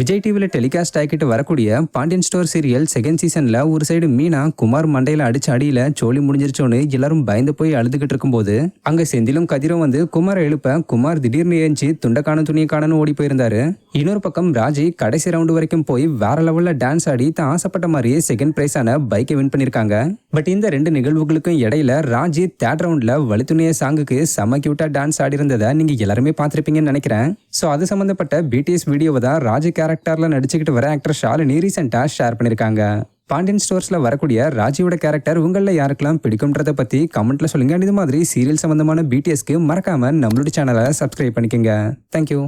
விஜய் டிவில டெலிகாஸ்ட் ஆகிட்டு வரக்கூடிய பாண்டியன் ஸ்டோர் சீரியல் செகண்ட் சீசன்ல ஒரு சைடு மீனா குமார் மண்டையில அடிச்ச அடியில சோழி முடிஞ்சிருச்சோன்னு எல்லாரும் பயந்து போய் அழுதுகிட்டு இருக்கும்போது அங்க செந்திலும் கதிரும் வந்து குமாரை எழுப்ப குமார் திடீர்னு ஏஞ்சி துண்டக்கான துணியை காணன்னு ஓடி போயிருந்தாரு. இன்னொரு பக்கம் ராஜி கடைசி ரவுண்டு வரைக்கும் போய் வேற லெவல்ல டான்ஸ் ஆடி தான் ஆசைப்பட்ட மாதிரியே செகண்ட் பிரைஸான பைக்கை வின் பண்ணிருக்காங்க. பட் இந்த ரெண்டு நிகழ்வுகளுக்கும் இடையில ராஜி தேர்ட் ரவுண்ட்ல வலித்துணிய சாங்குக்கு செம கியூட்டா டான்ஸ் ஆடி இருந்ததை நீங்க எல்லாருமே பார்த்திருப்பீங்கன்னு நினைக்கிறேன். சோ அது சம்பந்தப்பட்ட பிடிஎஸ் வீடியோவை தான் ராஜி கேரக்டர்ல நடிச்சுக்கிட்டு வர ஆக்டர் ஷாலினி ரீசெண்டா ஷேர் பண்ணிருக்காங்க. பாண்டியன் ஸ்டோர்ஸ்ல வரக்கூடிய ராஜியோட கேரக்டர் உங்கள யாருக்கெல்லாம் பிடிக்கும்ன்றத பத்தி கமெண்ட்ல சொல்லுங்க. இது மாதிரி சீரியல் சம்பந்தமான பிடிஎஸ்க்கு மறக்காம நம்மளுடைய சேனலை சப்ஸ்கிரைப் பண்ணிக்கோங்க. தேங்க்யூ.